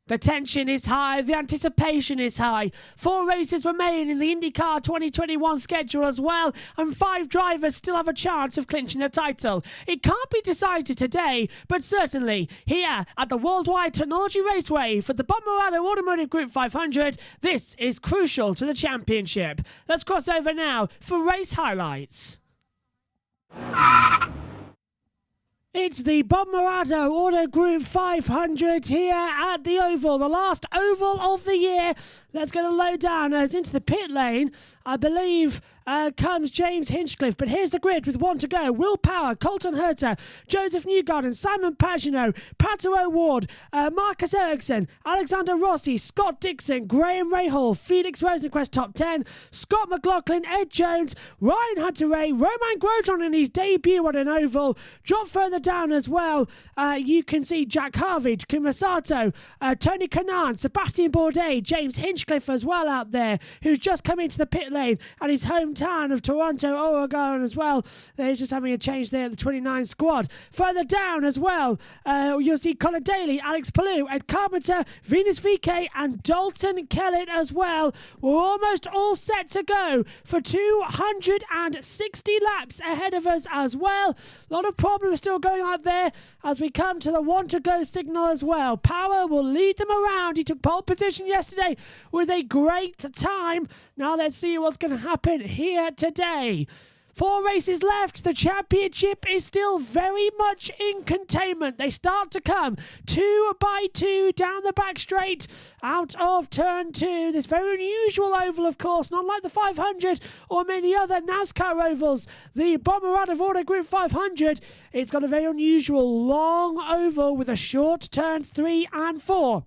The tension is high, the anticipation is high. 4 races remain in the IndyCar 2021 schedule as well, and 5 drivers still have a chance of clinching the title. It can't be decided today, but certainly here at the Worldwide Technology Raceway for the Bommarito Automotive Group 500, this is crucial to the championship. Let's cross over now for race highlights. It's the Bommarito Auto Group 500 here at the Oval, the last Oval of the year. Let's get a lowdown as into the pit lane. I believe comes James Hinchcliffe, but here's the grid with 1 to go. Will Power, Colton Herta, Joseph Newgarden, Simon Pagenaud, Pato O'Ward, Marcus Ericsson, Alexander Rossi, Scott Dixon, Graham Rahal, Felix Rosenquist top 10, Scott McLaughlin, Ed Jones, Ryan Hunter-Ray, Romain Grosjean in his debut on an Oval. Drop further down as well, you can see Jack Harvey, Takuma Sato, Tony Kanaan, Sebastian Bourdais, James Hinchcliffe as well out there, who's just come into the pit lane at his hometown of Toronto, Oregon as well. They're just having a change there at the 29 squad. Further down as well, you'll see Colin Daly, Alex Palou, Ed Carpenter, Venus VK and Dalton Kellett as well. We're almost all set to go for 260 laps ahead of us as well. A lot of problems still going on there as we come to the 1 to go signal as well. Power will lead them around. He took pole position yesterday with a great time. Now let's see what's going to happen here today. 4 races left. The championship is still very much in containment. They start to come 2 by 2 down the back straight out of turn 2. This very unusual oval, of course, not like the 500 or many other NASCAR ovals. The Bommarito Auto Group 500, it's got a very unusual long oval with a short turns 3 and 4.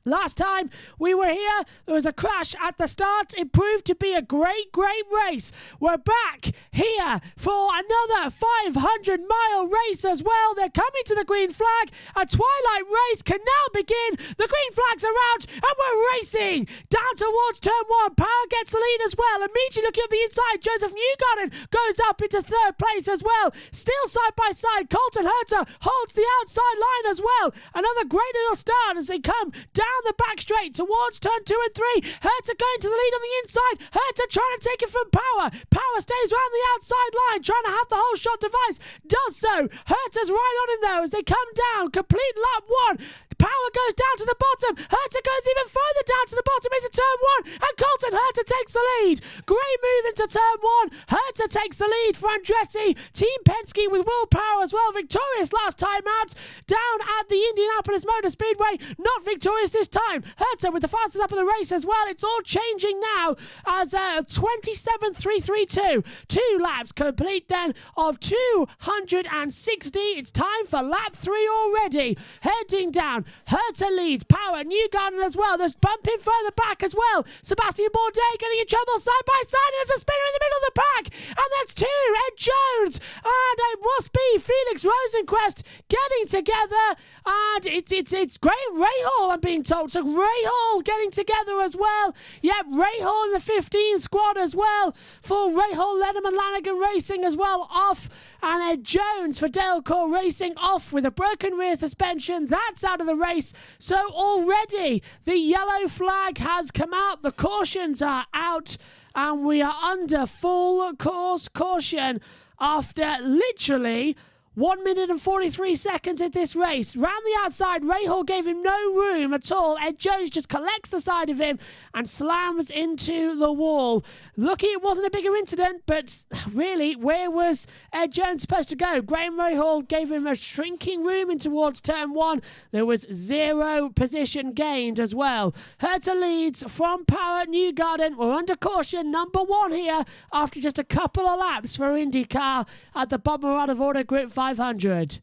Last time we were here, there was a crash at the start. It proved to be a great race. We're back here for another 500-mile race as well. They're coming to the green flag. A twilight race can now begin. The green flags are out, and we're racing down towards turn 1. Power gets the lead as well. Immediately looking up the inside, Joseph Newgarden goes up into 3rd place as well. Still side by side, Colton Herta holds the outside line as well. Another great little start as they come down the back straight towards turn 2 and 3. Herta going to the lead on the inside. Herta trying to take it from Power. Power stays around the outside line, trying to have the whole shot device. Does so. Herta's right on him though as they come down. Complete lap 1. Power goes down to the bottom. Herta goes even further down to the bottom into turn 1. And Colton Herta takes the lead. Great move into turn 1. Herta takes the lead for Andretti. Team Penske with Will Power as well. Victorious last time out. Down at the Indianapolis Motor Speedway. Not victorious this time. Herta with the fastest lap of the race as well. It's all changing now as 27.332. 2 laps complete then of 260. It's time for lap 3 already. Heading down. Herta leads. Power. Newgarden as well. There's bumping further back as well. Sebastian Bourdais getting in trouble side by side. There's a spinner in the middle of the pack. And that's 2. Ed Jones. And it must be Felix Rosenquist getting together. And it's Graham Rahal, I'm being told. So Rahal getting together as well. Yep, Rahal in the 15 squad as well. For Rahal, Letterman Lanigan Racing as well off. And Ed Jones for Dalecore Racing off with a broken rear suspension. That's out of the race. So already the yellow flag has come out. The cautions are out. And we are under full course caution after literally 1 minute and 43 seconds in this race. Round the outside, Rahal gave him no room at all. Ed Jones just collects the side of him and slams into the wall. Lucky it wasn't a bigger incident, but really, where was Ed Jones supposed to go? Graham Rahal gave him a shrinking room in towards turn 1. There was 0 position gained as well. Herta leads from Power. Newgarden. We're under caution, number 1 here after just a couple of laps for IndyCar at the Bommarito Auto Group 500.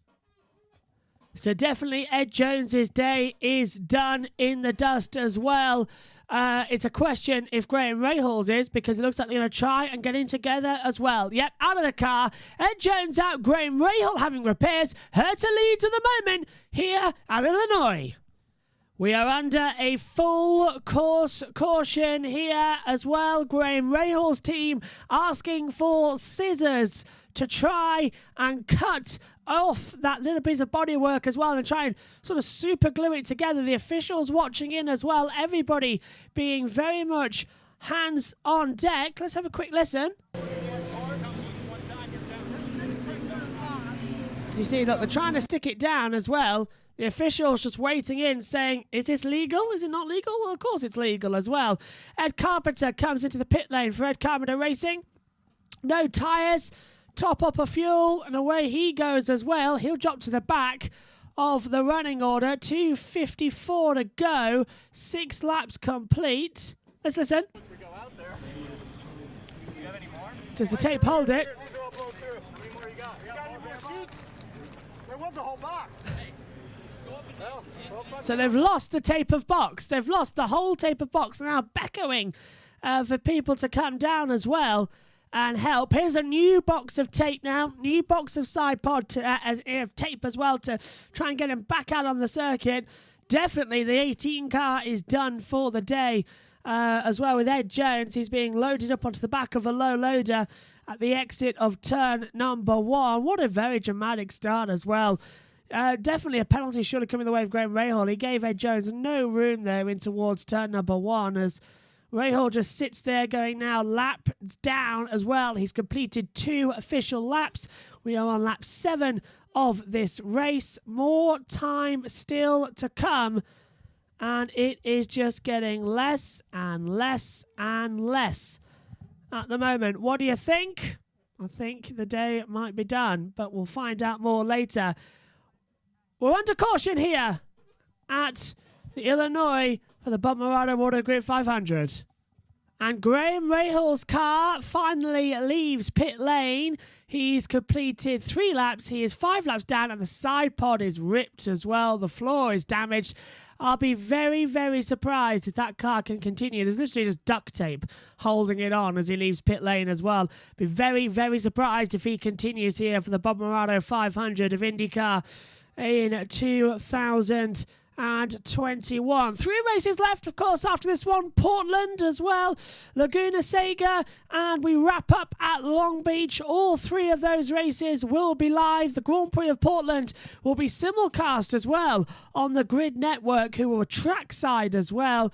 So definitely Ed Jones's day is done in the dust as well. It's a question if Graham Rahal's is, because it looks like they're going to try and get in together as well. Yep, out of the car. Ed Jones out. Graham Rahal having repairs. Herta leads at the moment here at Illinois. We are under a full course caution here as well. Graham Rahal's team asking for scissors to try and cut off that little piece of bodywork as well and try and sort of super glue it together. The officials watching in as well. Everybody being very much hands on deck. Let's have a quick listen. You see, look, they're trying to stick it down as well. The officials just waiting in saying, is this legal? Is it not legal? Well, of course it's legal as well. Ed Carpenter comes into the pit lane for Ed Carpenter Racing. No tyres, top up of fuel, and away he goes as well. He'll drop to the back of the running order. 2:54 to go. 6 laps complete. Let's listen. Does the tape hold it? There was a whole box. So they've lost the tape of box. They've lost the whole tape of box. Now beckoning for people to come down as well and help. Here's a new box of tape now. New box of side pod tape as well to try and get him back out on the circuit. Definitely the 18 car is done for the day as well with Ed Jones. He's being loaded up onto the back of a low loader at the exit of turn number 1. What a very dramatic start as well. Definitely a penalty should have come in the way of Graham Rahal. He gave Ed Jones no room there in towards turn number 1 as Rahal just sits there going now laps down as well. He's completed 2 official laps. We are on lap 7 of this race. More time still to come. And it is just getting less and less and less at the moment. What do you think? I think the day might be done, but we'll find out more later. We're under caution here at the Illinois for the Bommarito Automotive 500. And Graham Rahal's car finally leaves pit lane. He's completed 3 laps. He is 5 laps down and the side pod is ripped as well. The floor is damaged. I'll be very, very surprised if that car can continue. There's literally just duct tape holding it on as he leaves pit lane as well. Be very, very surprised if he continues here for the Bommarito 500 of IndyCar in 2021. 3 races left, of course, after this one. Portland as well, Laguna Seca, and we wrap up at Long Beach. All 3 of those races will be live. The Grand Prix of Portland will be simulcast as well on the Grid Network, who will trackside as well.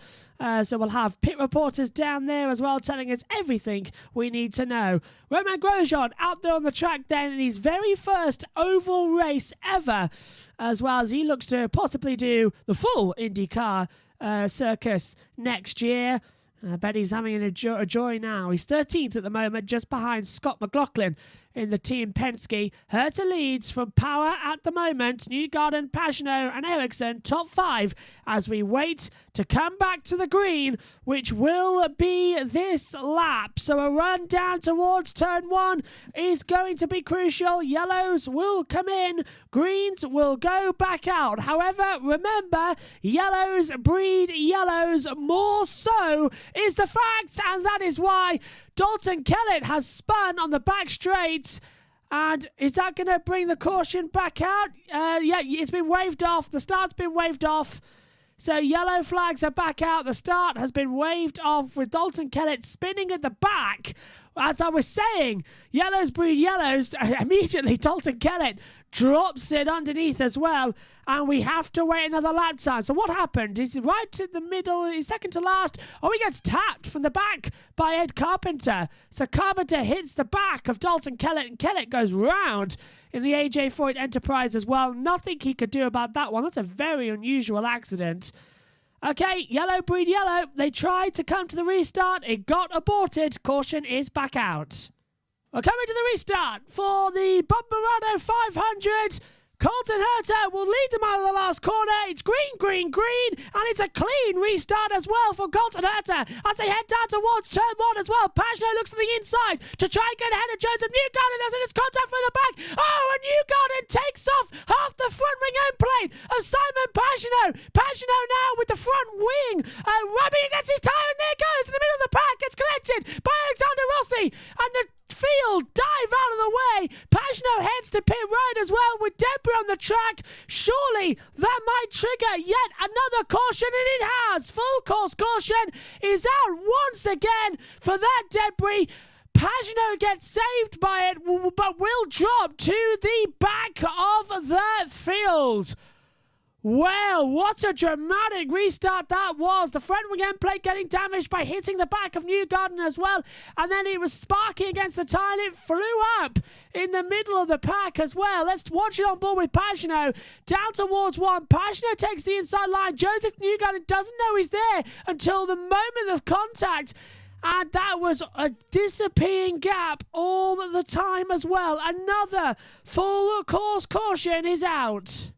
So we'll have pit reporters down there as well telling us everything we need to know. Romain Grosjean out there on the track then in his very first oval race ever, as well as he looks to possibly do the full IndyCar circus next year. I bet he's having a joy now. He's 13th at the moment, just behind Scott McLaughlin in the Team Penske. Herta leads from power at the moment. Newgarden, Pagenaud and Ericsson top 5 as we wait to come back to the green, which will be this lap. So a run down towards turn 1 is going to be crucial. Yellows will come in, greens will go back out. However, remember, yellows breed yellows. More so is the fact, and that is why Dalton Kellett has spun on the back straights. And is that going to bring the caution back out? Yeah, it's been waved off. The start's been waved off. So yellow flags are back out. The start has been waved off with Dalton Kellett spinning at the back. As I was saying, yellows breed yellows. Immediately, Dalton Kellett drops it underneath as well. And we have to wait another lap time. So what happened? He's right in the middle. He's second to last. Oh, he gets tapped from the back by Ed Carpenter. So Carpenter hits the back of Dalton Kellett. And Kellett goes round in the AJ Foyt Enterprise as well. Nothing he could do about that one. That's a very unusual accident. Okay, yellow breed yellow. They tried to come to the restart. It got aborted. Caution is back out. We're coming to the restart for the Bommarito 500. Colton Herta will lead them out of the last corner. It's green, green, green, and it's a clean restart as well for Colton Herta as they head down towards turn 1 as well. Pagenaud looks to the inside to try and get ahead of Jones, and Newgarden has its contact from the back. Oh, and Newgarden takes off half the front wing end plate of Simon Pagenaud. Pagenaud now with the front wing rubbing against his tyre, and there it goes in the middle of the pack. Gets collected by Alexander Rossi, and the field dive out of the way. Pagano heads to pit road as well with debris on the track. Surely that might trigger yet another caution, and it has. Full course caution is out once again for that debris. Pagano gets saved by it, but will drop to the back of the field. Well, what a dramatic restart that was. The front wing end plate getting damaged by hitting the back of Newgarden as well. And then it was sparking against the tyre and it flew up in the middle of the pack as well. Let's watch it on board with Pagano. Down towards one. Pagano takes the inside line. Joseph Newgarden doesn't know he's there until the moment of contact. And that was a disappearing gap all the time as well. Another full course caution is out.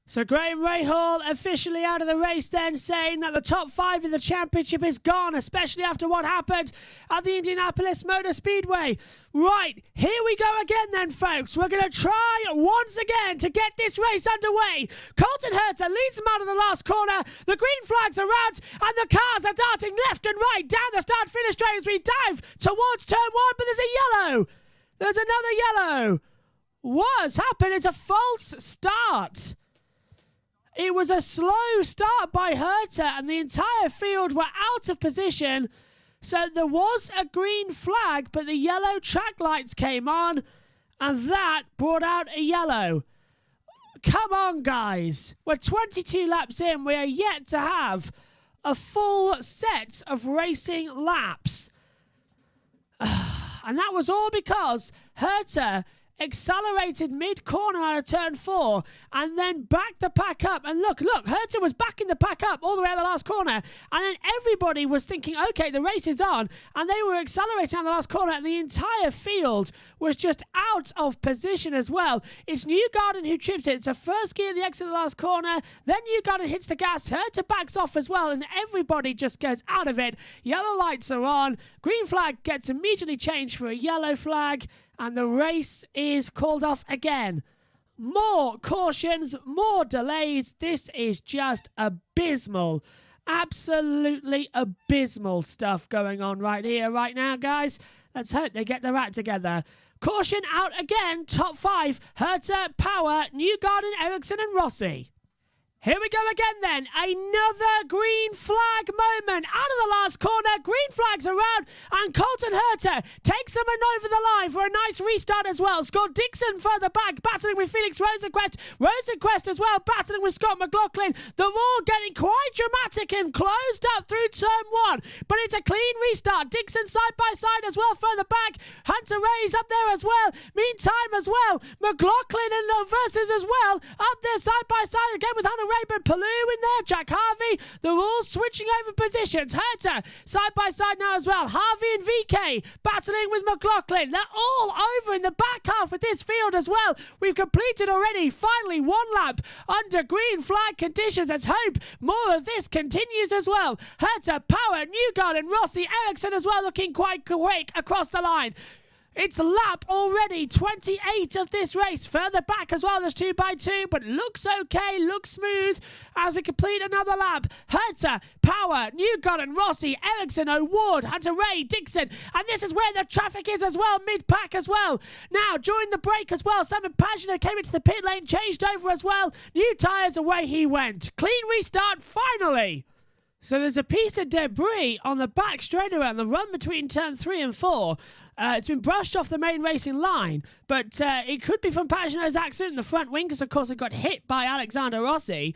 So Graham Rahal officially out of the race then, saying that the top 5 in the championship is gone, especially after what happened at the Indianapolis Motor Speedway. Right, here we go again then, folks. We're going to try once again to get this race underway. Colton Herta leads them out of the last corner. The green flags are out and the cars are darting left and right down the start-finish straight as we dive towards turn 1, but there's a yellow. There's another yellow. What's happened? It's a false start. It was a slow start by Herta and the entire field were out of position. So there was a green flag, but the yellow track lights came on and that brought out a yellow. Come on, guys. We're 22 laps in. We are yet to have a full set of racing laps. And that was all because Herta accelerated mid-corner out of turn 4 and then backed the pack up. And look, Herta was backing the pack up all the way out of the last corner. And then everybody was thinking, okay, the race is on. And they were accelerating on the last corner and the entire field was just out of position as well. It's Newgarden who trips it. It's a first gear at the exit of the last corner. Then Newgarden hits the gas. Herta backs off as well and everybody just goes out of it. Yellow lights are on. Green flag gets immediately changed for a yellow flag. And the race is called off again. More cautions, more delays. This is just abysmal. Absolutely abysmal stuff going on right here, right now, guys. Let's hope they get their act together. Caution out again. Top 5. Herta, Power, Newgarden, Ericsson and Rossi. Here we go again then. Another green flag moment. Out of the last corner. Green flags are out. And Colton Herta takes them over the line for a nice restart as well. Scott Dixon further back, battling with Felix Rosenquist. Rosenquist as well, battling with Scott McLaughlin. They're all getting quite dramatic and closed up through turn 1. But it's a clean restart. Dixon side by side as well, further back. Hunter Ray's up there as well. Meantime as well, McLaughlin and Versus as well. Up there side by side again with Hunter Rayburn, Palou in there, Jack Harvey. They're all switching over positions. Herta side by side now as well. Harvey and VK battling with McLaughlin. They're all over in the back half of this field as well. We've completed already, finally, 1 lap under green flag conditions. Let's hope more of this continues as well. Herta, Power, Newgarden, Rossi, Ericsson as well, looking quite quick across the line. It's lap already 28 of this race. Further back as well, there's 2x2, but looks okay, looks smooth as we complete another lap. Herta, Power, Newgarden, Rossi, Ericsson, O'Ward, Hunter Ray, Dixon, and this is where the traffic is as well, mid-pack as well. Now, during the break as well, Simon Pagano came into the pit lane, changed over as well. New tyres, away he went. Clean restart, finally. So there's a piece of debris on the back straightaway on the run between turn 3 and 4. It's been brushed off the main racing line, but it could be from Pagano's accident in the front wing because, of course, it got hit by Alexander Rossi.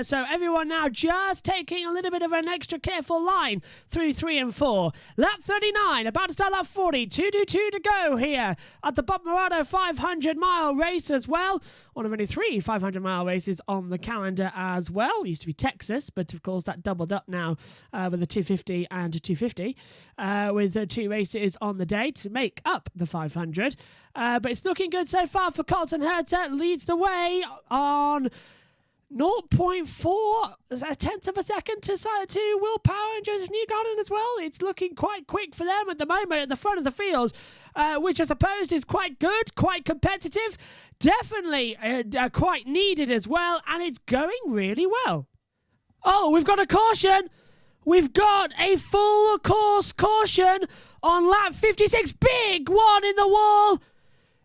So everyone now just taking a little bit of an extra careful line through 3 and 4. Lap 39, about to start lap 40. 2:22 to go here at the Bommarito 500-mile race as well. One of only 3 500-mile races on the calendar as well. It used to be Texas, but of course that doubled up now with the 250 and 250 with the 2 races on the day to make up the 500. But it's looking good so far for Colton Herta. Leads the way on 0.4 a tenth of a second to Will Power and Joseph Newgarden as well. It's looking quite quick for them at the moment at the front of the field, which I suppose is quite good, quite competitive, definitely quite needed as well, and it's going really well. Oh, we've got a caution. We've got a full course caution on lap 56. Big one in the wall.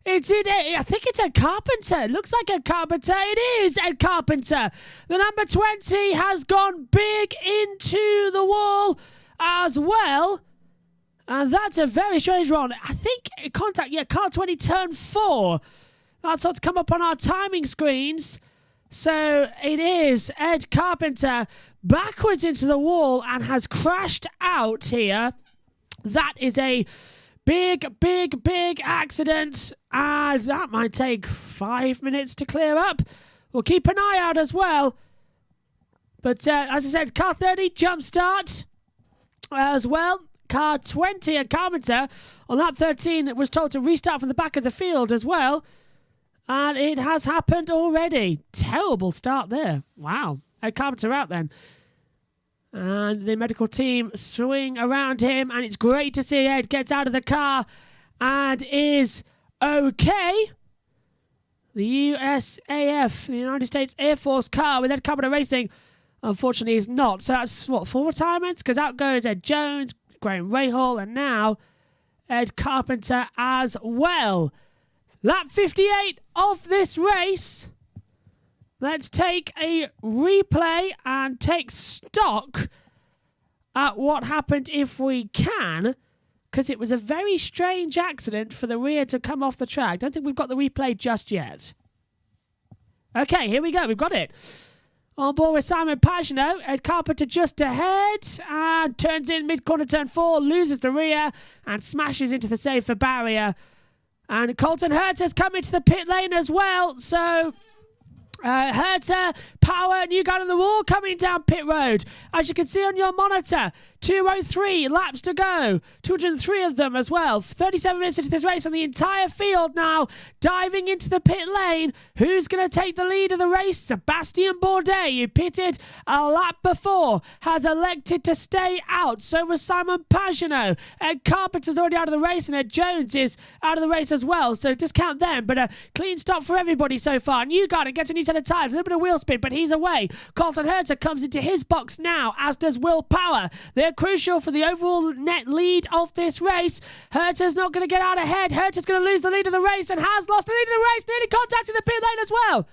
It's in it. I think it's Ed Carpenter. It looks like Ed Carpenter. It is Ed Carpenter. The number 20 has gone big into the wall as well. And that's a very strange one. I think contact, car 20 turn 4. That's what's come up on our timing screens. So it is Ed Carpenter backwards into the wall and has crashed out here. That is a big accident, and that might take 5 minutes to clear up. We'll keep an eye out as well. But as I said, car 30 jump start as well. Car 20 and Carpenter on lap 13 was told to restart from the back of the field as well. And it has happened already. Terrible start there. Wow. Ed Carpenter out then. And the medical team swing around him, and it's great to see Ed gets out of the car and is okay. The USAF, the United States Air Force car with Ed Carpenter racing, unfortunately is not. So that's, 4 retirements? Because out goes Ed Jones, Graham Rahal, and now Ed Carpenter as well. Lap 58 of this race. Let's take a replay and take stock at what happened if we can, because it was a very strange accident for the rear to come off the track. Don't think we've got the replay just yet. Okay, here we go. We've got it. On board with Simon Pagino. Ed Carpenter just ahead and turns in mid-corner turn 4, loses the rear and smashes into the safer barrier. And Colton Hurt has come into the pit lane as well, so Herter, Power, Newgarden and the Wall coming down pit road. As you can see on your monitor, 203 laps to go. 203 of them as well. 37 minutes into this race and the entire field now diving into the pit lane. Who's going to take the lead of the race? Sebastian Bourdais, who pitted a lap before, has elected to stay out. So was Simon Pagino. Ed Carpenter's already out of the race and Ed Jones is out of the race as well. So discount them, but a clean stop for everybody so far. Newgarden gets a new set of tyres, a little bit of wheel spin, but he's away. Colton Herter comes into his box now, as does Will Power. They're crucial for the overall net lead of this race. Herter's not going to get out ahead. Herter's going to lose the lead of the race and has lost the lead of the race, nearly contacting the pit lane as well.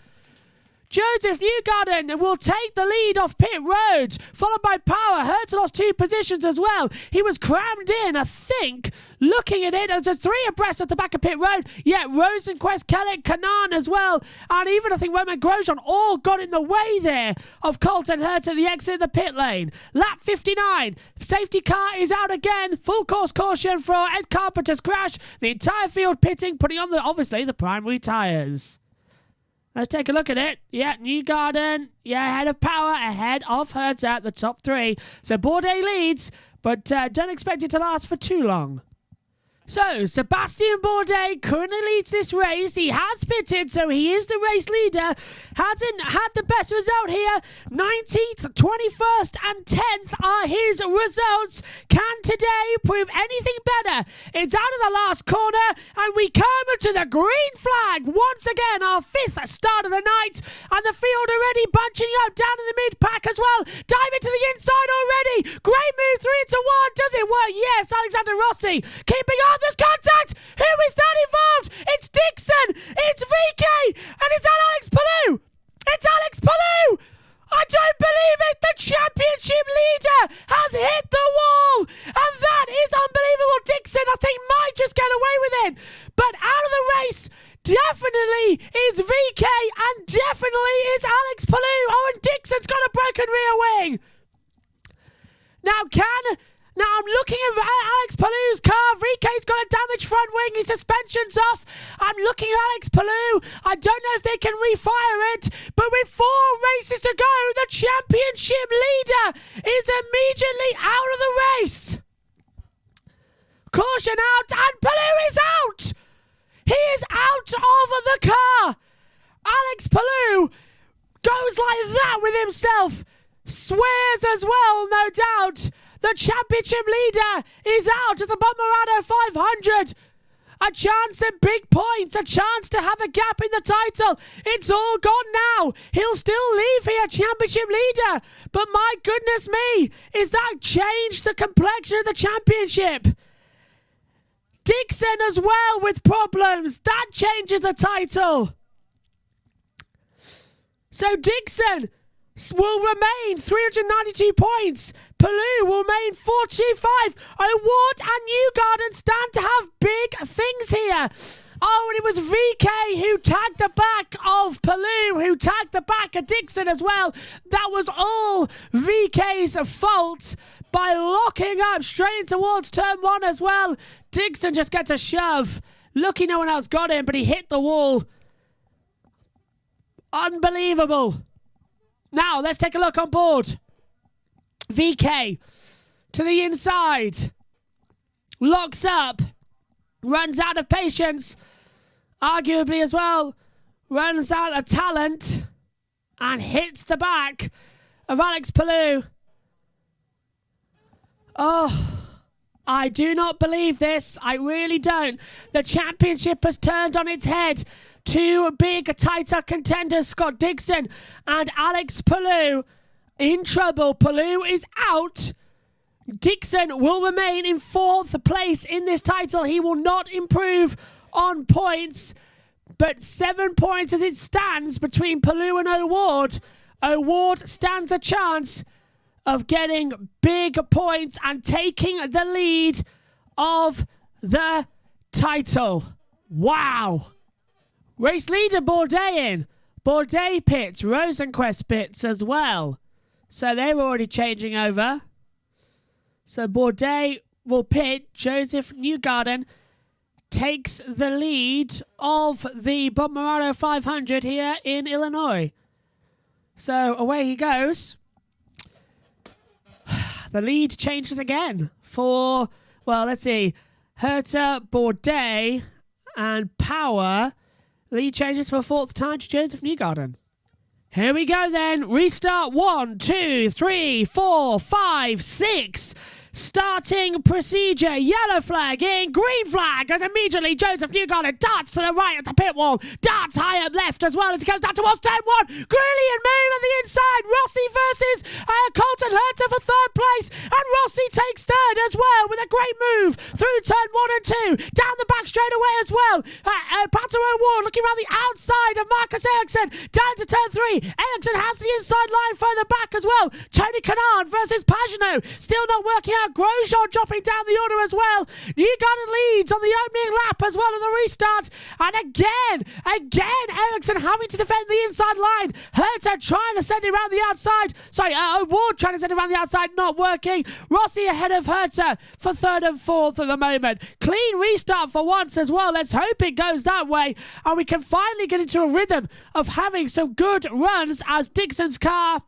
Joseph Newgarden will take the lead off pit road, followed by Power. Herter lost 2 positions as well. He was crammed in, I think, looking at it, as there's 3 abreast at the back of pit road. Yeah, Rosenquist, Kellett, Kanan as well, and even I think Roman Grosjean all got in the way there of Colton Herter, the exit of the pit lane. Lap 59, safety car is out again. Full course caution for Ed Carpenter's crash. The entire field pitting, putting on obviously the primary tyres. Let's take a look at it. Yeah, Newgarden, ahead of Power, ahead of Hertz at the top 3. So Bourdais leads, but don't expect it to last for too long. So, Sebastian Bourdais currently leads this race. He has pitted, so he is the race leader. Hasn't had the best result here. 19th, 21st, and 10th are his results. Can today prove anything better? It's out of the last corner, and we come to the green flag. Once again, our 5th start of the night, and the field already bunching up down in the mid-pack as well. Diving to the inside already. Great move, 3-1. Does it work? Yes, Alexander Rossi keeping on. There's contact! Who is that involved? It's Dixon! It's VK! And is that Alex Palou? It's Alex Palou! I don't believe it! The championship leader has hit the wall! And that is unbelievable! Dixon, I think, might just get away with it. But out of the race, definitely is VK and definitely is Alex Palou. Oh, and Dixon's got a broken rear wing. Now I'm looking at Alex Palou's car. VK's got a damaged front wing. His suspension's off. I'm looking at Alex Palou. I don't know if they can refire it. But with 4 races to go, the championship leader is immediately out of the race. Caution out, and Palou is out. He is out of the car. Alex Palou goes like that with himself. Swears as well, no doubt. The championship leader is out of the Bommarito 500. A chance at big points, a chance to have a gap in the title. It's all gone now. He'll still leave here, championship leader. But my goodness me, is that changed the complexion of the championship? Dixon as well with problems. That changes the title. So Dixon will remain 392 points. Pellew will remain 425. Award and Newgarden stand to have big things here. Oh, and it was VK who tagged the back of Pellew, who tagged the back of Dixon as well. That was all VK's fault by locking up straight towards turn 1 as well. Dixon just gets a shove. Lucky no one else got him, but he hit the wall. Unbelievable. Now, let's take a look on board. VK to the inside. Locks up. Runs out of patience. Arguably as well. Runs out of talent. And hits the back of Alex Pellew. Oh, I do not believe this. I really don't. The championship has turned on its head. Two big, tighter contenders, Scott Dixon and Alex Pellew, in trouble. Pellew is out. Dixon will remain in 4th place in this title. He will not improve on points, but 7 points as it stands between Pellew and O'Ward. O'Ward stands a chance of getting big points and taking the lead of the title. Wow. Race leader Bourdais in. Bourdais pits, Rosenquist pits as well. So they're already changing over. So Bourdais will pit. Joseph Newgarden takes the lead of the Bommarito 500 here in Illinois. So away he goes. The lead changes again for, well, let's see, Herta, Bourdais, and Power. Lead changes for 4th time to Joseph Newgarden. Here we go then. Restart 1, 2, 3, 4, 5, 6. Starting procedure. Yellow flag in, green flag, and immediately Joseph Newgarden darts to the right at the pit wall, darts high up left as well as he goes down towards turn 1. Brilliant move at the inside. Rossi versus Colton Herta for 3rd place, and Rossi takes 3rd as well with a great move through turn 1 and 2, down the back straight away as well. Pato O'Ward looking around the outside of Marcus Ericsson, down to turn 3. Ericsson has the inside line further back as well. Tony Kanaan versus Pagano, still not working out. Grosjean dropping down the order as well. Newgarden leads on the opening lap as well in the restart. And again, Ericsson having to defend the inside line. Herta trying to send it around the outside. O'Ward trying to send it around the outside, not working. Rossi ahead of Herta for 3rd and 4th at the moment. Clean restart for once as well. Let's hope it goes that way. And we can finally get into a rhythm of having some good runs as Dixon's car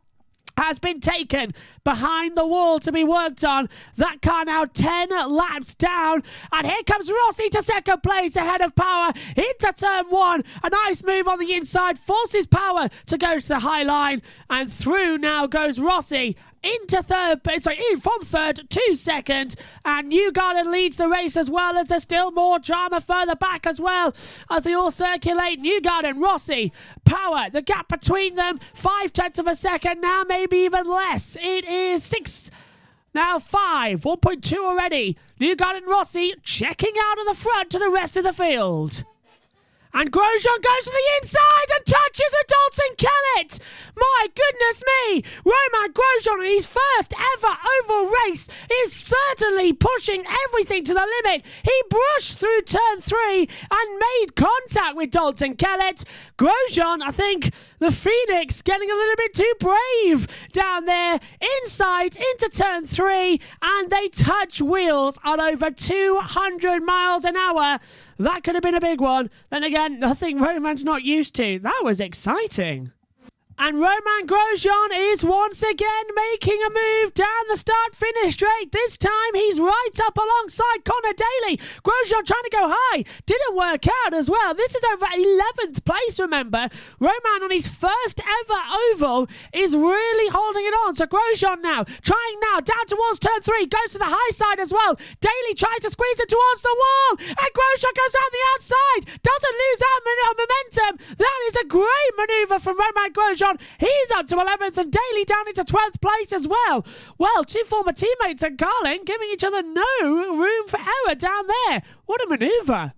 has been taken behind the wall to be worked on. That car now 10 laps down. And here comes Rossi to 2nd place ahead of Power into turn 1. A nice move on the inside. Forces Power to go to the high line. And through now goes Rossi into 3rd, from 3rd to 2nd, and Newgarden leads the race as well as there's still more drama further back as well as they all circulate. Newgarden, Rossi, Power, the gap between them 0.5 of a second, now maybe even less. It is 6. Now 5, 1.2 already. Newgarden, Rossi checking out of the front to the rest of the field. And Grosjean goes to the inside and touches with Dalton Kellett. My goodness me. Romain Grosjean in his first ever oval race is certainly pushing everything to the limit. He brushed through turn 3 and made contact with Dalton Kellett. Grosjean, I think the Phoenix getting a little bit too brave down there inside into turn 3, and they touch wheels at over 200 miles an hour. That could have been a big one. Then again, nothing Romain's not used to. That was exciting. And Romain Grosjean is once again making a move down the start-finish straight. This time he's right up alongside Connor Daly. Grosjean trying to go high. Didn't work out as well. This is over 11th place, remember. Romain on his first ever oval is really holding it on. So Grosjean now, trying now, down towards turn 3. Goes to the high side as well. Daly tries to squeeze it towards the wall. And Grosjean goes out the outside. Doesn't lose out momentum. That is a great manoeuvre from Romain Grosjean. Grosjean, he's up to 11th, and Daly down into 12th place as well. Well, two former teammates at Garland giving each other no room for error down there. What a manoeuvre.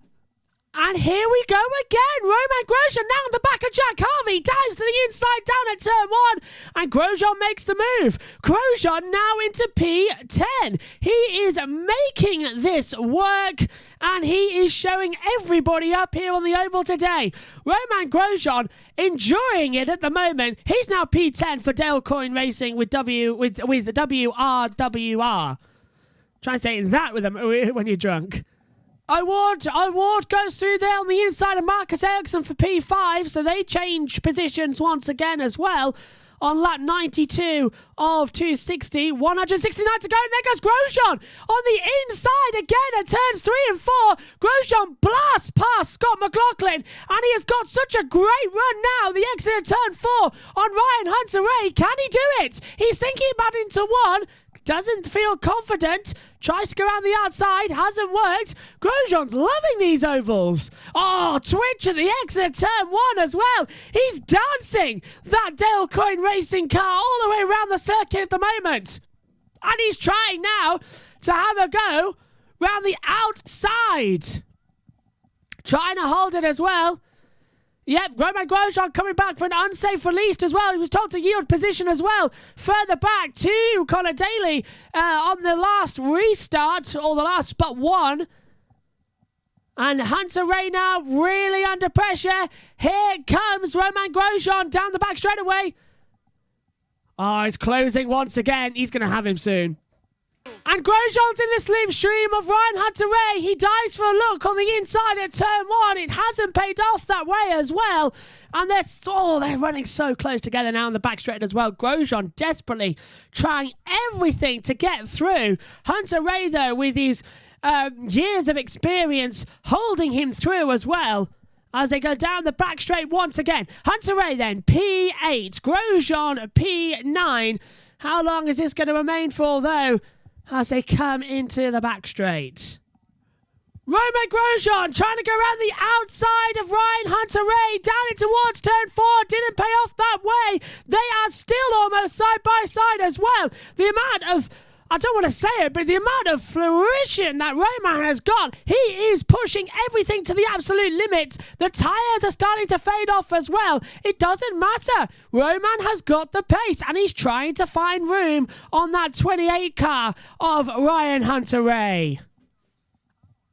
And here we go again. Romain Grosjean now on the back of Jack Harvey. Dives to the inside down at turn 1. And Grosjean makes the move. Grosjean now into P10. He is making this work. And he is showing everybody up here on the oval today. Romain Grosjean enjoying it at the moment. He's now P10 for Dale Coyne Racing with WRWR. Try and say that with them when you're drunk. Award goes through there on the inside of Marcus Ericsson for P5, so they change positions once again as well on lap 92 of 260. 169 to go, and there goes Grosjean on the inside again at turns 3 and 4. Grosjean blasts past Scott McLaughlin, and he has got such a great run now. The exit at turn 4 on Ryan Hunter-Reay. Can he do it? He's thinking about into 1. Doesn't feel confident. Tries to go around the outside. Hasn't worked. Grosjean's loving these ovals. Oh, twitch at the exit of turn 1 as well. He's dancing that Dale Coyne Racing car all the way around the circuit at the moment. And he's trying now to have a go round the outside. Trying to hold it as well. Yep, Romain Grosjean coming back for an unsafe release as well. He was told to yield position as well. Further back to Connor Daly on the last restart, or the last but one. And Hunter-Reay now really under pressure. Here comes Romain Grosjean down the back straight away. Oh, it's closing once again. He's going to have him soon. And Grosjean's in the slipstream of Ryan Hunter-Reay. He dives for a look on the inside at turn 1. It hasn't paid off that way as well. And they're running so close together now on the back straight as well. Grosjean desperately trying everything to get through. Hunter-Reay, though, with his years of experience, holding him through as well. As they go down the back straight once again. Hunter-Reay then, P8. Grosjean, P9. How long is this going to remain for, though, as they come into the back straight? Romain Grosjean trying to go around the outside of Ryan Hunter-Reay, down it towards turn 4. Didn't pay off that way. They are still almost side by side as well. The amount of, I don't want to say it, but the amount of fruition that Romain has got, he is pushing everything to the absolute limit. The tyres are starting to fade off as well. It doesn't matter. Romain has got the pace, and he's trying to find room on that 28 car of Ryan Hunter-Reay.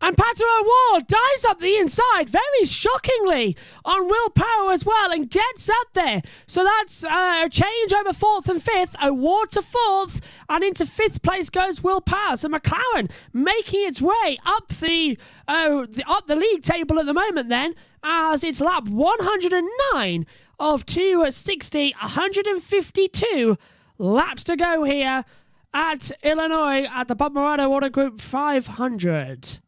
And Pato O'Ward dives up the inside very shockingly on Will Power as well and gets up there. So that's a change over 4th and 5th. O'Ward to 4th, and into 5th place goes Will Power. So McLaren making its way up the league table at the moment then, as it's lap 109 of 260, 152 laps to go here at Illinois at the Bommarito Auto Group 500.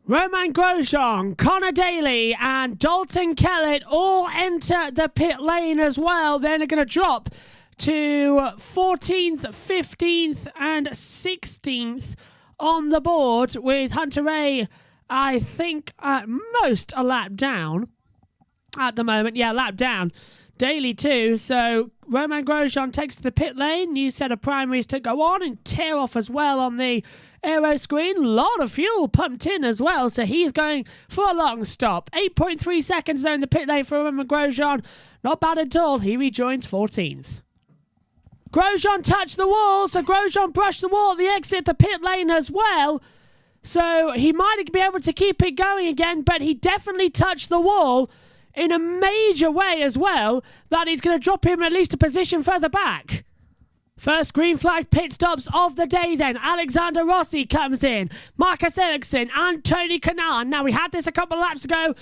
Romain Grosjean, Connor Daly and Dalton Kellett all enter the pit lane as well. Then they're going to drop to 14th, 15th and 16th on the board, with Hunter-Reay, I think, at most a lap down at the moment. Yeah, lap down. Daly too. So Romain Grosjean takes to the pit lane. New set of primaries to go on and tear off as well on the aero screen. A lot of fuel pumped in as well, so he's going for a long stop. 8.3 seconds there in the pit lane for Romain Grosjean. Not bad at all. He rejoins 14th. Grosjean touched the wall, so Grosjean brushed the wall at the exit the pit lane as well. So he might be able to keep it going again, but he definitely touched the wall in a major way as well, that he's going to drop him at least a position further back. First green flag pit stops of the day then. Alexander Rossi comes in. Marcus Ericsson and Tony Kanaan. Now, we had this a couple of laps ago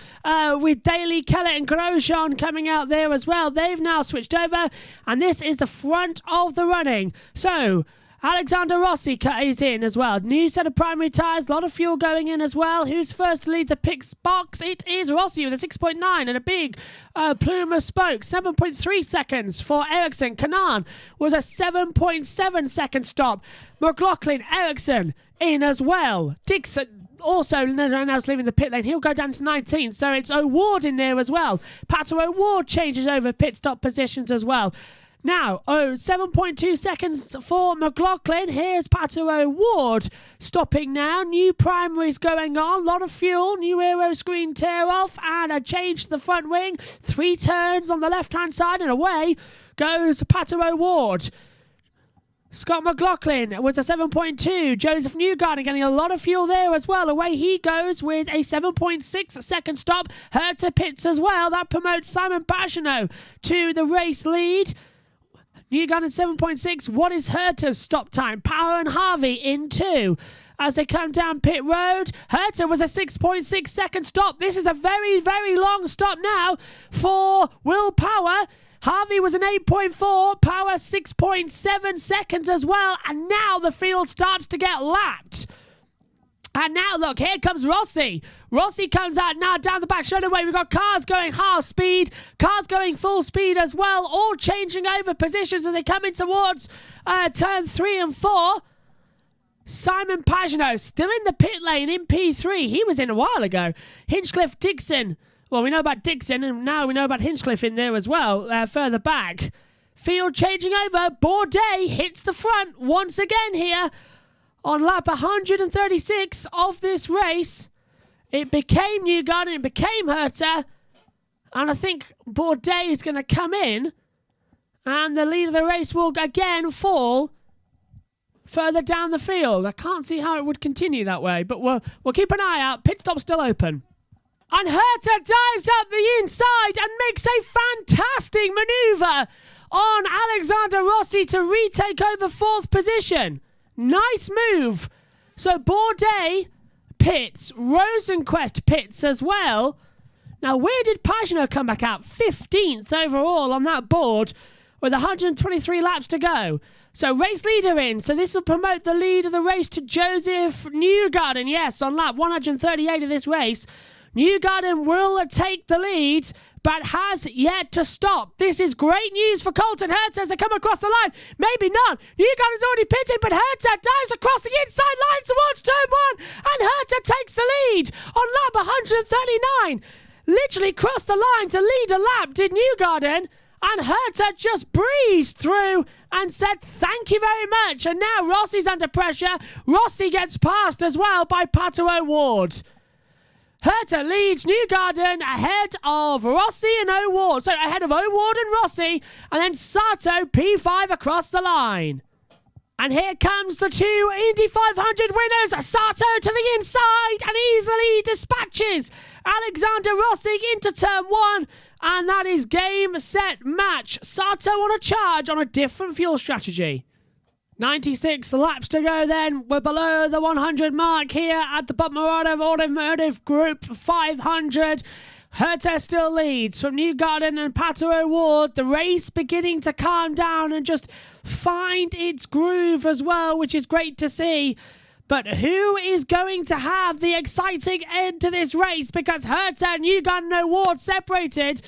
with Daly, Kellett and Grosjean coming out there as well. They've now switched over, and this is the front of the running. So Alexander Rossi is in as well. New set of primary tyres, a lot of fuel going in as well. Who's first to lead the pits box? It is Rossi with a 6.9 and a big plume of smoke. 7.3 seconds for Ericsson. Kanaan was a 7.7 second stop. McLaughlin, Ericsson in as well. Dixon also now is leaving the pit lane. He'll go down to 19th, so it's O'Ward in there as well. Pato O'Ward changes over pit stop positions as well. Now, 7.2 seconds for McLaughlin. Here's Pato O'Ward stopping now. New primaries going on. A lot of fuel. New aero screen tear off and a change to the front wing. 3 turns on the left-hand side and away goes Pato O'Ward. Scott McLaughlin was a 7.2. Joseph Newgarden getting a lot of fuel there as well. Away he goes with a 7.6 second stop. Herta pits as well. That promotes Simon Pagenaud to the race lead. Newgarden 7.6. What is Herta's stop time? Power and Harvey in 2. As they come down pit road, Herta was a 6.6 second stop. This is a very, very long stop now for Will Power. Harvey was an 8.4, Power 6.7 seconds as well, and now the field starts to get lapped. And now, look, here comes Rossi. Rossi comes out now down the back straightaway. We've got cars going half speed, cars going full speed as well, all changing over positions as they come in towards turn 3 and 4. Simon Pagenaud still in the pit lane in P3. He was in a while ago. Hinchcliffe Dixon. Well, we know about Dixon, and now we know about Hinchcliffe in there as well, further back. Field changing over. Bourdais hits the front once again here on lap 136 of this race. It became Newgarden, it became Herta, and I think Bourdais is going to come in, and the lead of the race will again fall further down the field. I can't see how it would continue that way, but we'll keep an eye out. Pit stop's still open. And Herta dives up the inside and makes a fantastic manoeuvre on Alexander Rossi to retake over 4th position. Nice move. So Bourdais pits, Rosenquist pits as well. Now, where did Pagenaud come back out? 15th overall on that board with 123 laps to go. So race leader in. So this will promote the lead of the race to Joseph Newgarden. Yes, on lap 138 of this race. Newgarden will take the lead, but has yet to stop. This is great news for Colton Herta as they come across the line. Maybe not. Newgarden's already pitted, but Herta dives across the inside line towards turn 1, and Herta takes the lead on lap 139. Literally crossed the line to lead a lap, did Newgarden, and Herta just breezed through and said thank you very much. And now Rossi's under pressure. Rossi gets passed as well by Pato O'Ward. Herta leads Newgarden ahead of Rossi and O'Ward. So ahead of O'Ward and Rossi. And then Sato P5 across the line. And here comes the 2 Indy 500 winners. Sato to the inside and easily dispatches Alexander Rossi into turn 1. And that is game, set, match. Sato on a charge on a different fuel strategy. 96 laps to go then. We're below the 100 mark here at the Bommarito Automotive Group 500. Herta still leads from Newgarden and Pato O'Ward. The race beginning to calm down and just find its groove as well, which is great to see. But who is going to have the exciting end to this race? Because Herta and Newgarden and O'Ward separated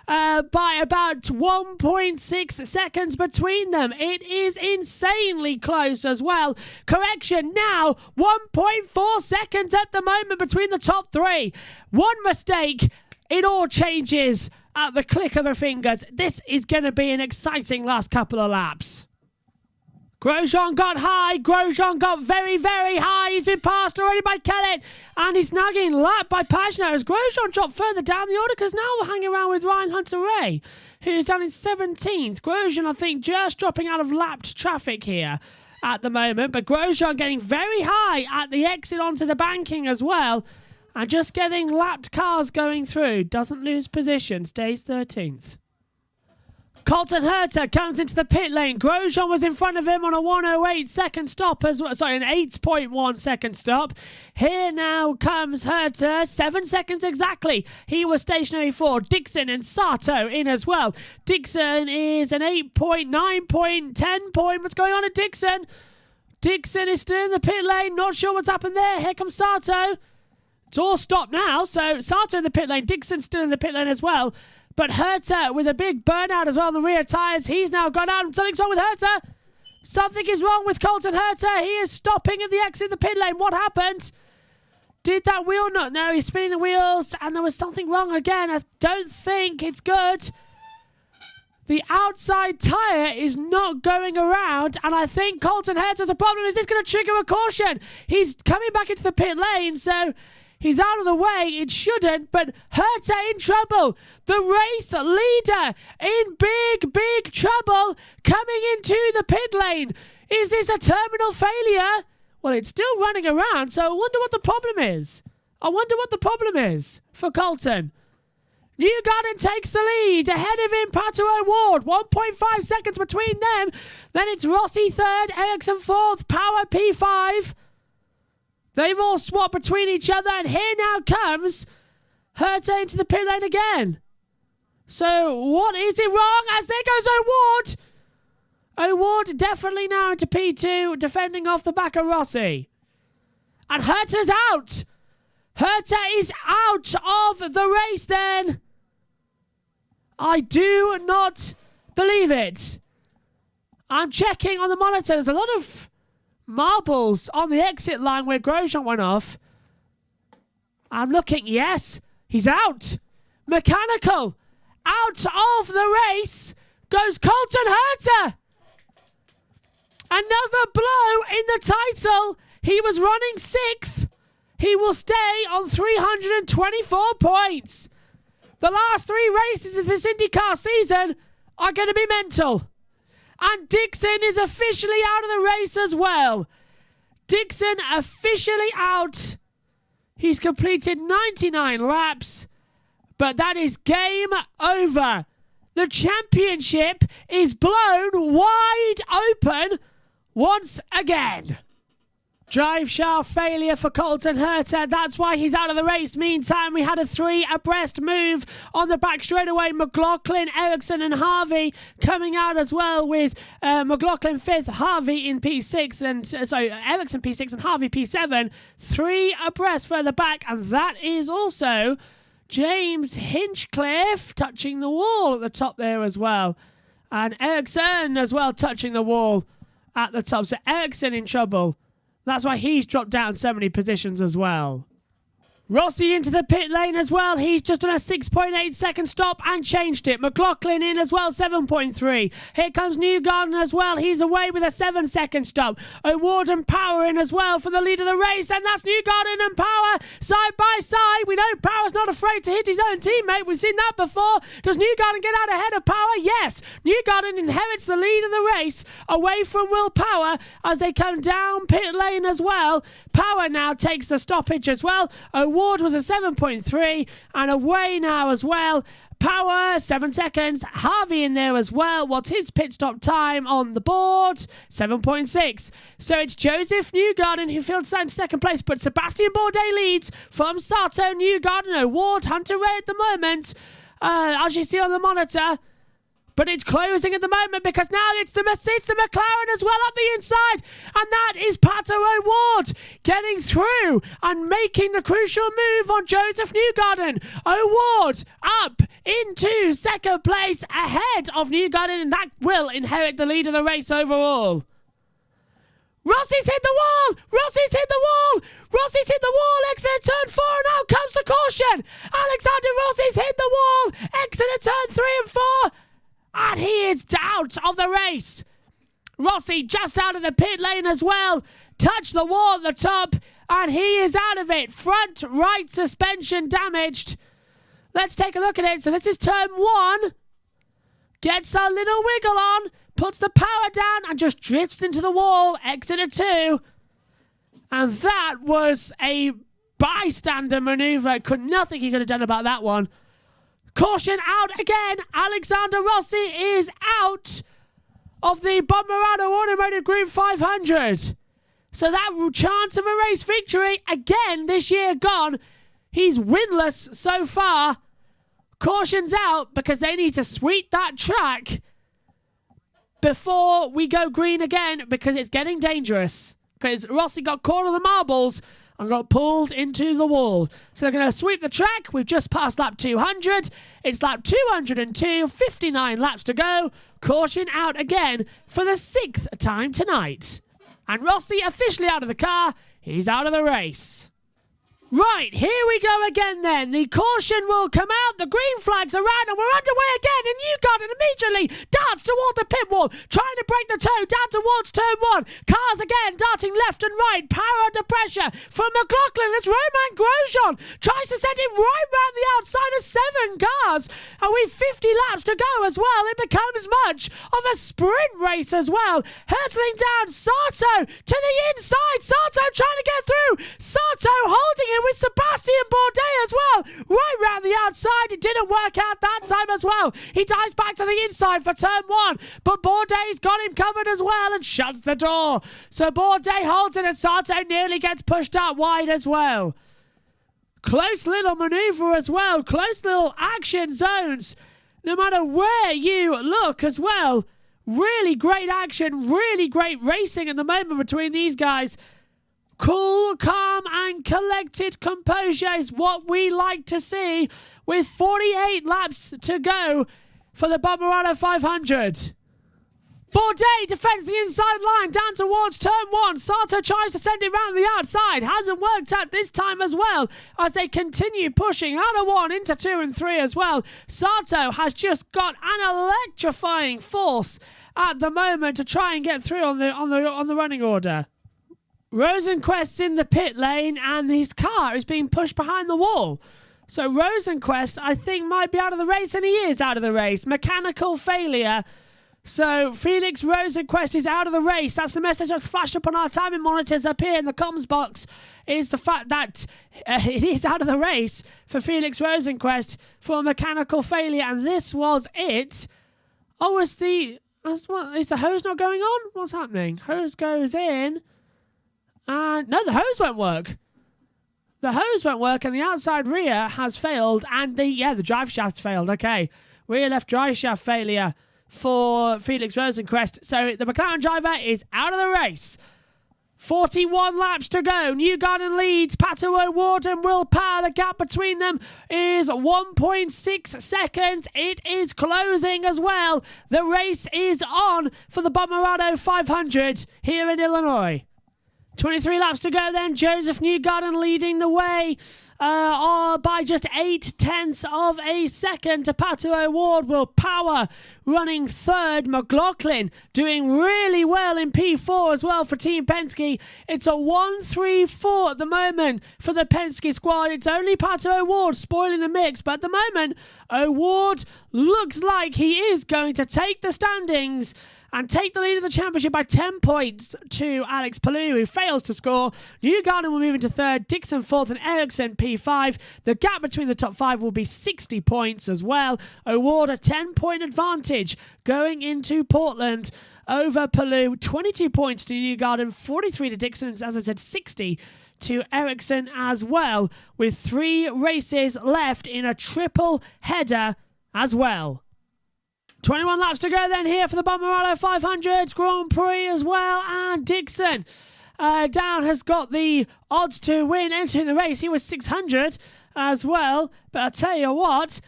by about 1.6 seconds between them. It is insanely close as well. Correction now, 1.4 seconds at the moment between the top 3. One mistake, it all changes at the click of a fingers. This is going to be an exciting last couple of laps. Grosjean got high. Grosjean got very, very high. He's been passed already by Kellett. And he's now getting lapped by Pagenaud as Grosjean dropped further down the order because now we're hanging around with Ryan Hunter-Ray, who's down in 17th. Grosjean, I think, just dropping out of lapped traffic here at the moment. But Grosjean getting very high at the exit onto the banking as well. And just getting lapped cars going through. Doesn't lose position. Stays 13th. Colton Herta comes into the pit lane. Grosjean was in front of him on a 108 second stop as well. Sorry, an 8.1 second stop. Here now comes Herta. 7 seconds exactly. He was stationary for Dixon and Sato in as well. Dixon is an 8.9.10 point. What's going on at Dixon? Dixon is still in the pit lane. Not sure what's happened there. Here comes Sato. It's all stopped now. So Sato in the pit lane. Dixon still in the pit lane as well. But Herta with a big burnout as well on the rear tyres. He's now gone out. Something's wrong with Herta. Something is wrong with Colton Herta. He is stopping at the exit of the pit lane. What happened? Did that wheel not? No, he's spinning the wheels, and there was something wrong again. I don't think it's good. The outside tyre is not going around, and I think Colton Herta has a problem. Is this going to trigger a caution? He's coming back into the pit lane, so he's out of the way. It shouldn't, but Herta in trouble. The race leader in big trouble coming into the pit lane. Is this a terminal failure? Well, it's still running around, so I wonder what the problem is. I wonder what the problem is for Colton. Newgarden takes the lead. Ahead of him, Pato O'Ward. 1.5 seconds between them. Then it's Rossi third, Ericsson fourth, Power P5. They've all swapped between each other, and here now comes Herta into the pit lane again. So what is it wrong? As there goes O'Ward. O'Ward definitely now into P2, defending off the back of Rossi. And Herta's out. Herta is out of the race then. I do not believe it. I'm checking on the monitor. There's a lot of marbles on the exit line where Grosjean went off. I'm looking. Yes, he's out. Mechanical. Out of the race goes Colton Herta. Another blow in the title. He was running 6th. He will stay on 324 points. The last 3 races of this IndyCar season are going to be mental. And Dixon is officially out of the race as well. Dixon officially out. He's completed 99 laps, but that is game over. The championship is blown wide open once again. Drive shaft failure for Colton Herta. That's why he's out of the race. Meantime, we had a 3 abreast move on the back straightaway. McLaughlin, Ericsson and Harvey coming out as well, with McLaughlin 5th, Harvey in P6, and Ericsson P6 and Harvey P7. 3 abreast further back, and that is also James Hinchcliffe touching the wall at the top there as well. And Ericsson as well touching the wall at the top. So Ericsson in trouble. That's why he's dropped down so many positions as well. Rossi into the pit lane as well. He's just done a 6.8 second stop and changed it. McLaughlin in as well, 7.3. Here comes Newgarden as well. He's away with a 7 second stop. O'Ward and Power in as well for the lead of the race. And that's Newgarden and Power side by side. We know Power's not afraid to hit his own teammate. We've seen that before. Does Newgarden get out ahead of Power? Yes. Newgarden inherits the lead of the race away from Will Power as they come down pit lane as well. Power now takes the stoppage as well. O'Ward was a 7.3 and away now as well. Power, 7 seconds. Harvey in there as well. What's his pit stop time on the board? 7.6. So it's Joseph Newgarden who fields second place, but Sebastian Bourdais leads from Sato, Newgarden, O'Ward, Hunter Ray at the moment. As you see on the monitor. But it's closing at the moment because now it's the McLaren as well up the inside. And that is Pato O'Ward getting through and making the crucial move on Joseph Newgarden. O'Ward up into second place ahead of Newgarden, and that will inherit the lead of the race overall. Rossi's hit the wall! Rossi's hit the wall! Rossi's hit the wall! Exit at turn 4 and out comes the caution! Alexander Rossi's hit the wall! Exit at turn 3 and 4! And he is out of the race. Rossi just out of the pit lane as well. Touched the wall at the top. And he is out of it. Front right suspension damaged. Let's take a look at it. So this is turn 1. Gets a little wiggle on. Puts the power down and just drifts into the wall. Exit at 2. And that was a bystander maneuver. Nothing he could have done about that one. Caution out again. Alexander Rossi is out of the Bommarito Automotive Group 500. So that chance of a race victory again this year gone. He's winless so far. Caution's out because they need to sweep that track before we go green again because it's getting dangerous. Because Rossi got caught on the marbles and got pulled into the wall. So they're going to sweep the track. We've just passed lap 200. It's lap 202, 59 laps to go. Caution out again for the 6th time tonight. And Rossi officially out of the car. He's out of the race. Right, here we go again then. The caution will come out, the green flag's around, and we're underway again. And Newgarden immediately darts toward the pit wall, trying to break the toe down towards turn one. Cars again darting left and right, power under pressure from McLaughlin as Romain Grosjean tries to send it right round the outside of 7 cars. And with 50 laps to go as well, it becomes much of a sprint race as well. Hurtling down Sato to the inside. Sato trying to get through. Sato holding it with Sebastian Bourdais as well. Right round the outside. It didn't work out that time as well. He dives back to the inside for turn one. But Bourdais got him covered as well and shuts the door. So Bourdais holds it and Sato nearly gets pushed out wide as well. Close little manoeuvre as well. Close little action zones. No matter where you look as well. Really great action. Really great racing at the moment between these guys. Cool, calm and collected composure is what we like to see with 48 laps to go for the Bommarito 500. Bourdais defends the inside line down towards turn one. Sato tries to send it round the outside. Hasn't worked out this time as well as they continue pushing out of 1 into 2 and 3 as well. Sato has just got an electrifying force at the moment to try and get through on the running order. Rosenquist's in the pit lane and his car is being pushed behind the wall. So Rosenquist, I think, might be out of the race, and he is out of the race. Mechanical failure. So Felix Rosenquist is out of the race. That's the message that's flashed up on our timing monitors up here in the comms box. Is the fact that it is out of the race for Felix Rosenquist for mechanical failure. And this was it. Oh, is the hose not going on? What's happening? Hose goes in. No, the hose won't work. The hose won't work and the outside rear has failed and the drive shaft's failed. Okay, rear left drive shaft failure for Felix Rosenquist. So the McLaren driver is out of the race. 41 laps to go. Newgarden leads. Pato O'Ward and Will Power. The gap between them is 1.6 seconds. It is closing as well. The race is on for the Bommarito 500 here in Illinois. 23 laps to go then. Joseph Newgarden leading the way by just 0.8 of a second to Pato O'Ward. Will Power running third. McLaughlin doing really well in P4 as well for Team Penske. It's a 1-3-4 at the moment for the Penske squad. It's only Pato O'Ward spoiling the mix, but at the moment O'Ward looks like he is going to take the standings and take the lead of the championship by 10 points to Alex Palou, who fails to score. Newgarden will move into third, Dixon fourth, and Ericsson P5. The gap between the top 5 will be 60 points as well. O'Ward a 10-point advantage going into Portland over Palou. 22 points to Newgarden, 43 to Dixon, as I said, 60 to Ericsson as well, with 3 races left in a triple header as well. 21 laps to go then here for the Bommarito 500 Grand Prix as well. And Dixon down has got the odds to win entering the race. He was 600 as well. But I tell you what,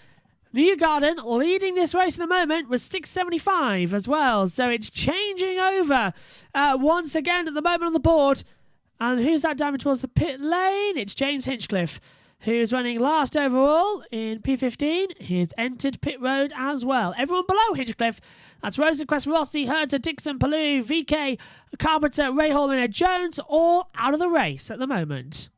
Newgarden leading this race at the moment was 675 as well. So it's changing over once again at the moment on the board. And who's that down towards the pit lane? It's James Hinchcliffe, who's running last overall in P15. He's entered pit road as well. Everyone below Hinchcliffe, that's Rosenquist, Rossi, Herter, Dixon, Palou, VK, Carpenter, Ray Hall and Ed Jones, all out of the race at the moment.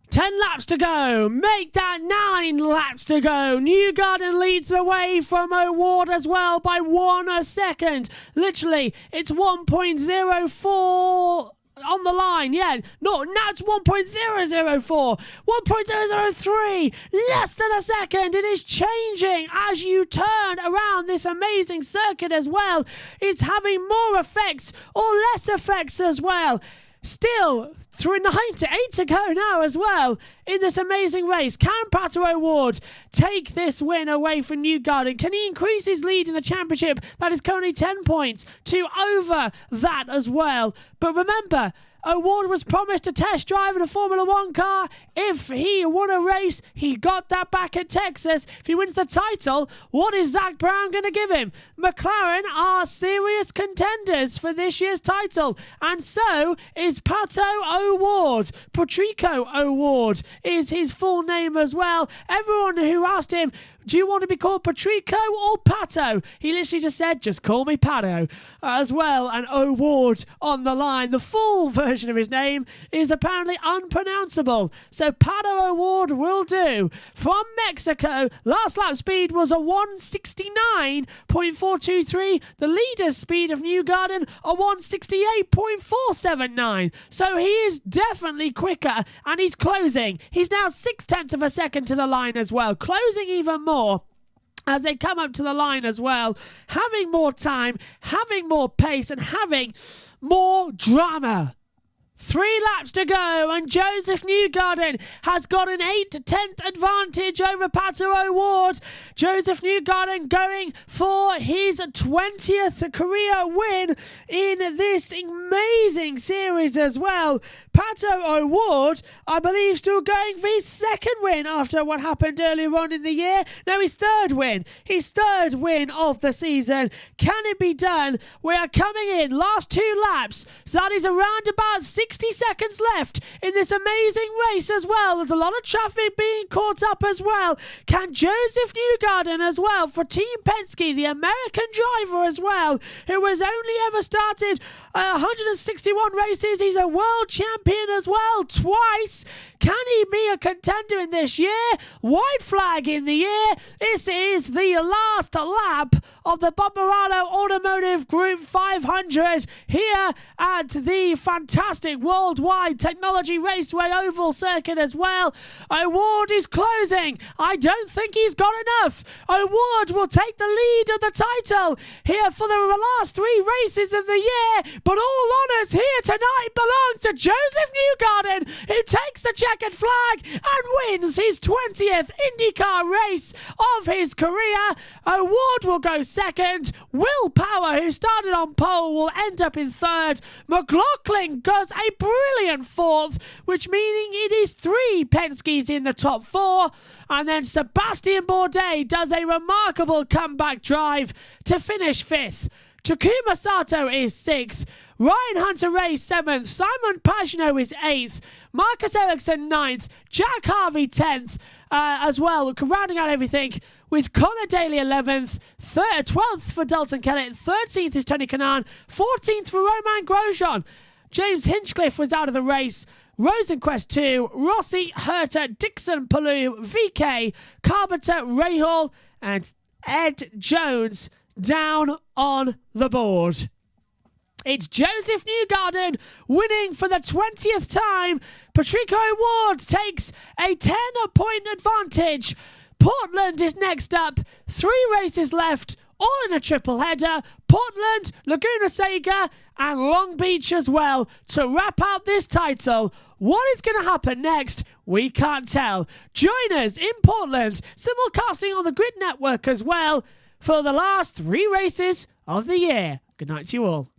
10 laps to go. Make that 9 laps to go. Newgarden leads the way from O'Ward as well by 1 second. Literally, it's 1.04 on the line, yeah. No, now it's 1.004, 1.003, less than a second. It is changing as you turn around this amazing circuit as well. It's having more effects or less effects as well. Still, through 9 to 8 to go now as well in this amazing race. Can Pato O'Ward take this win away from Newgarden? Can he increase his lead in the championship that is currently 10 points to over that as well? But remember, O'Ward was promised a test drive in a Formula One car. If he won a race, he got that back at Texas. If he wins the title, what is Zach Brown going to give him? McLaren are serious contenders for this year's title, and so is Pato O'Ward. Patrico O'Ward is his full name as well. Everyone who asked him, do you want to be called Patrico or Pato? He literally just said, just call me Pato as well. And O'Ward on the line. The full version of his name is apparently unpronounceable. So Pato O'Ward will do. From Mexico, last lap speed was a 169.423. The leader's speed of Newgarden, a 168.479. So he is definitely quicker, and he's closing. He's now 0.6 of a second to the line as well. Closing even more as they come up to the line as well, having more time, having more pace, and having more drama. 3 laps to go, and Joseph Newgarden has got an 8-10th advantage over Pato O'Ward. Joseph Newgarden going for his 20th career win in this amazing series as well. Pato O'Ward, I believe, still going for his 2nd win after what happened earlier on in the year. No, his 3rd win. His 3rd win of the season. Can it be done? We are coming in last 2 laps, so that is around about 60 seconds left in this amazing race as well. There's a lot of traffic being caught up as well. Can Joseph Newgarden as well for Team Penske, the American driver as well, who has only ever started 161 races. He's a world champion as well twice. Can he be a contender in this year? White flag in the air. This is the last lap of the Bommarito Automotive Group 500 here at the fantastic Worldwide Technology Raceway Oval Circuit as well. O'Ward is closing. I don't think he's got enough. O'Ward will take the lead of the title here for the last 3 races of the year, but all honours here tonight belong to Joseph Newgarden, who takes the checkered flag and wins his 20th IndyCar race of his career. O'Ward will go 2nd. Will Power, who started on pole, will end up in 3rd. McLaughlin goes a brilliant 4th, which meaning it is 3 Penskes in the top 4. And then Sebastian Bourdais does a remarkable comeback drive to finish 5th. Takuma Sato is 6th. Ryan Hunter-Reay 7th. Simon Pagenaud is 8th. Marcus Ericsson 9th. Jack Harvey 10th as well, rounding out everything with Connor Daly 11th. 12th for Dalton Kellett. 13th is Tony Kanaan. 14th for Romain Grosjean. James Hinchcliffe was out of the race. Rosenquist 2, Rossi, Herta, Dixon, Palou, VK, Carpenter, Rahal, and Ed Jones down on the board. It's Joseph Newgarden winning for the 20th time. Patrico O'Ward takes a 10-point advantage. Portland is next up. 3 races left, all in a triple header. Portland, Laguna Seca, and Long Beach as well to wrap out this title. What is going to happen next? We can't tell. Join us in Portland, simulcasting on the Grid Network as well for the last 3 races of the year. Good night to you all.